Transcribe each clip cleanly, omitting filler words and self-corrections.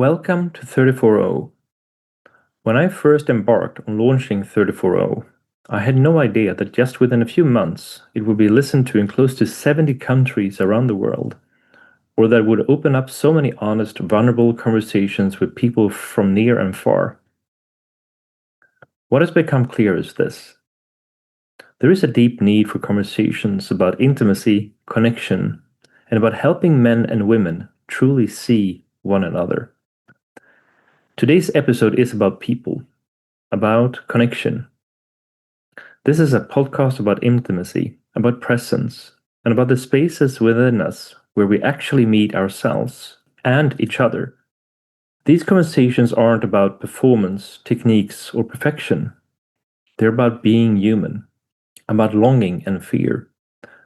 Welcome to 340. When I first embarked on launching 340, I had no idea that just within a few months it would be listened to in close to 70 countries around the world, or that it would open up so many honest, vulnerable conversations with people from near and far. What has become clear is this: there is a deep need for conversations about intimacy, connection, and about helping men and women truly see one another. Today's episode is about people, about connection. This is a podcast about intimacy, about presence, and about the spaces within us where we actually meet ourselves and each other. These conversations aren't about performance, techniques, or perfection. They're about being human, about longing and fear,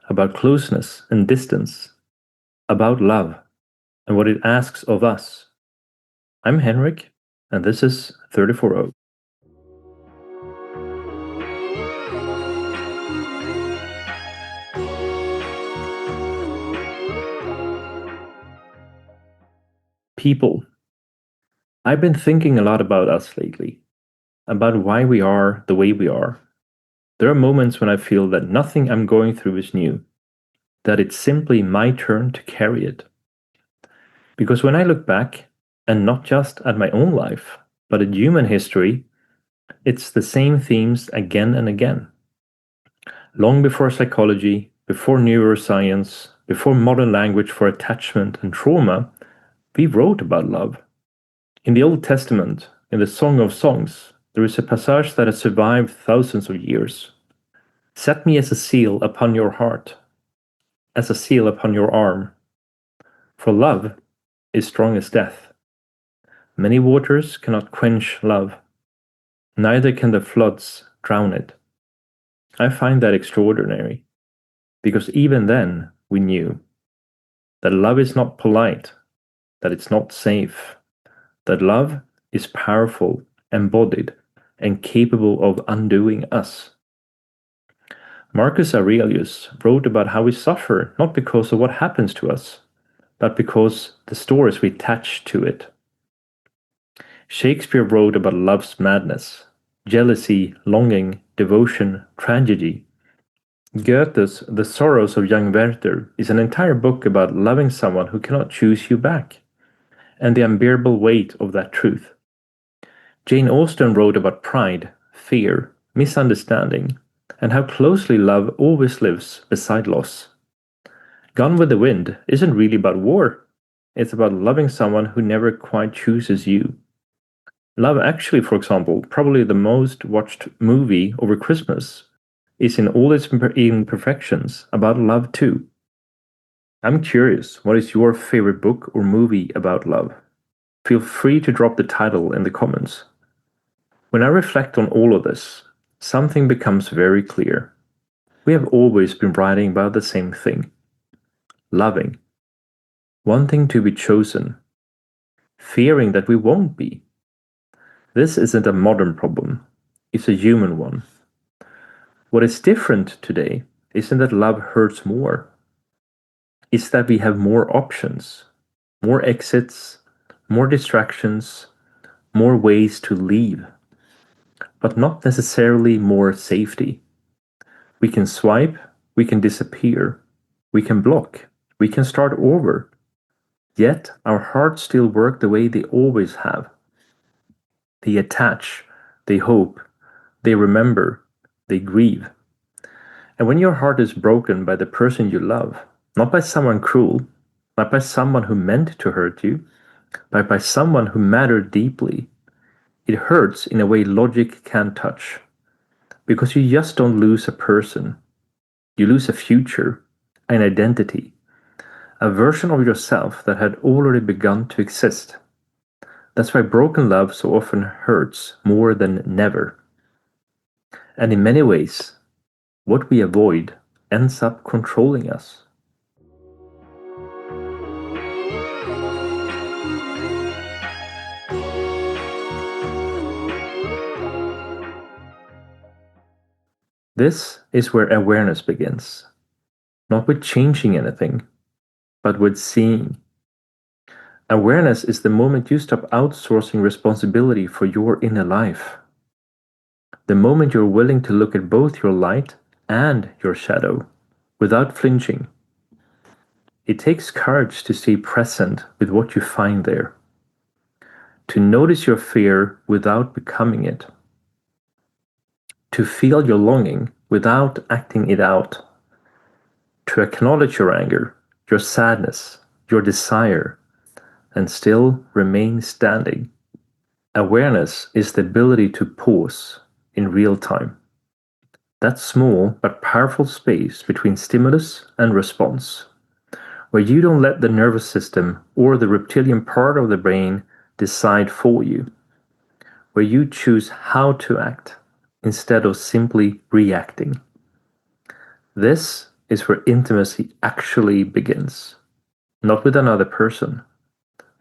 about closeness and distance, about love and what it asks of us. I'm Henrik, and this is 340. People. I've been thinking a lot about us lately, about why we are the way we are. There are moments when I feel that nothing I'm going through is new, that it's simply my turn to carry it. Because when I look back, and not just at my own life, but at human history, it's the same themes again and again. Long before psychology, before neuroscience, before modern language for attachment and trauma, we wrote about love. In the Old Testament, in the Song of Songs, there is a passage that has survived thousands of years. Set me as a seal upon your heart, as a seal upon your arm. For love is strong as death. Many waters cannot quench love, neither can the floods drown it. I find that extraordinary, because even then we knew that love is not polite, that it's not safe, that love is powerful, embodied, and capable of undoing us. Marcus Aurelius wrote about how we suffer not because of what happens to us, but because the stories we attach to it. Shakespeare wrote about love's madness, jealousy, longing, devotion, tragedy. Goethe's The Sorrows of Young Werther is an entire book about loving someone who cannot choose you back, and the unbearable weight of that truth. Jane Austen wrote about pride, fear, misunderstanding, and how closely love always lives beside loss. Gone with the Wind isn't really about war. It's about loving someone who never quite chooses you. Love Actually, for example, probably the most watched movie over Christmas, is in all its imperfections about love too. I'm curious, what is your favorite book or movie about love? Feel free to drop the title in the comments. When I reflect on all of this, something becomes very clear. We have always been writing about the same thing: loving, wanting to be chosen, fearing that we won't be. This isn't a modern problem, it's a human one. What is different today isn't that love hurts more, it's that we have more options, more exits, more distractions, more ways to leave, but not necessarily more safety. We can swipe, we can disappear, we can block, we can start over. Yet our hearts still work the way they always have. They attach, they hope, they remember, they grieve. And when your heart is broken by the person you love, not by someone cruel, not by someone who meant to hurt you, but by someone who mattered deeply, it hurts in a way logic can't touch. Because you just don't lose a person. You lose a future, an identity, a version of yourself that had already begun to exist. That's why broken love so often hurts more than never. And in many ways, what we avoid ends up controlling us. This is where awareness begins. Not with changing anything, but with seeing. Awareness is the moment you stop outsourcing responsibility for your inner life. The moment you're willing to look at both your light and your shadow without flinching. It takes courage to stay present with what you find there, to notice your fear without becoming it, to feel your longing without acting it out, to acknowledge your anger, your sadness, your desire, and still remain standing. Awareness is the ability to pause in real time. That small but powerful space between stimulus and response, where you don't let the nervous system or the reptilian part of the brain decide for you, where you choose how to act instead of simply reacting. This is where intimacy actually begins, not with another person,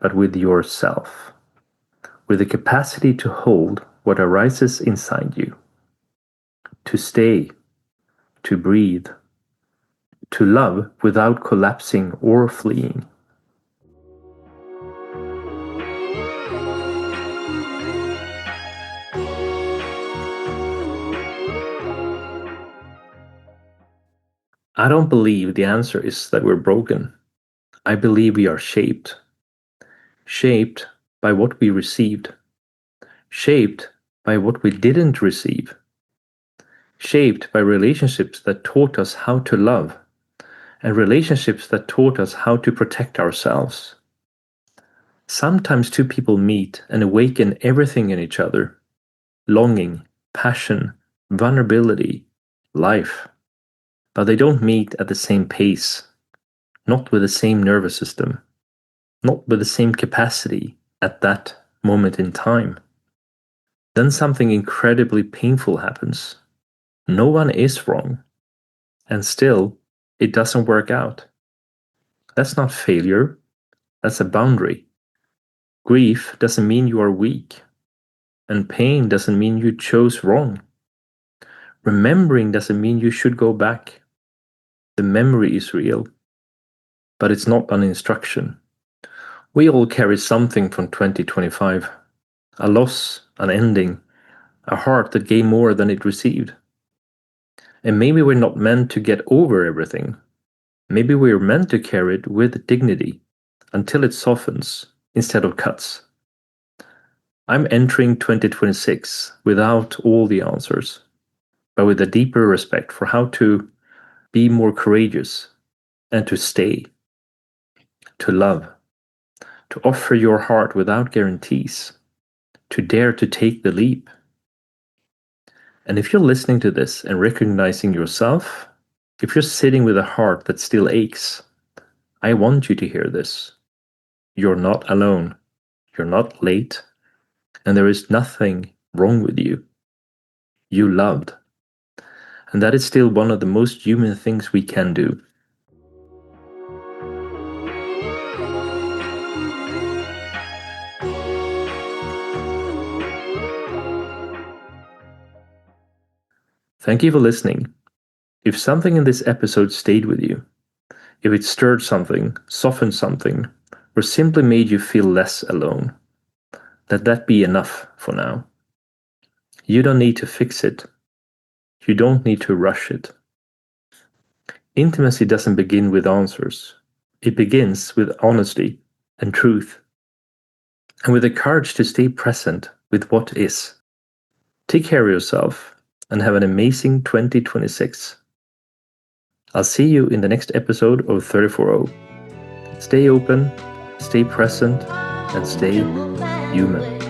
but with yourself, with the capacity to hold what arises inside you, to stay, to breathe, to love without collapsing or fleeing. I don't believe the answer is that we're broken. I believe we are shaped. Shaped by what we received. Shaped by what we didn't receive. Shaped by relationships that taught us how to love, and relationships that taught us how to protect ourselves. Sometimes two people meet and awaken everything in each other: longing, passion, vulnerability, life. But they don't meet at the same pace, not with the same nervous system, not with the same capacity at that moment in time. Then something incredibly painful happens. No one is wrong, and still it doesn't work out. That's not failure, that's a boundary. Grief doesn't mean you are weak, and pain doesn't mean you chose wrong. Remembering doesn't mean you should go back. The memory is real, but it's not an instruction. We all carry something from 2025. A loss, an ending, a heart that gave more than it received. And maybe we're not meant to get over everything. Maybe we're meant to carry it with dignity until it softens instead of cuts. I'm entering 2026 without all the answers, but with a deeper respect for how to be more courageous and to stay, to love, to offer your heart without guarantees, to dare to take the leap. And if you're listening to this and recognizing yourself, if you're sitting with a heart that still aches, I want you to hear this. You're not alone. You're not late. And there is nothing wrong with you. You loved. And that is still one of the most human things we can do. Thank you for listening. If something in this episode stayed with you, if it stirred something, softened something, or simply made you feel less alone, let that be enough for now. You don't need to fix it. You don't need to rush it. Intimacy doesn't begin with answers. It begins with honesty and truth, and with the courage to stay present with what is. Take care of yourself and have an amazing 2026. I'll see you in the next episode of 34O. Stay open, stay present, and stay human.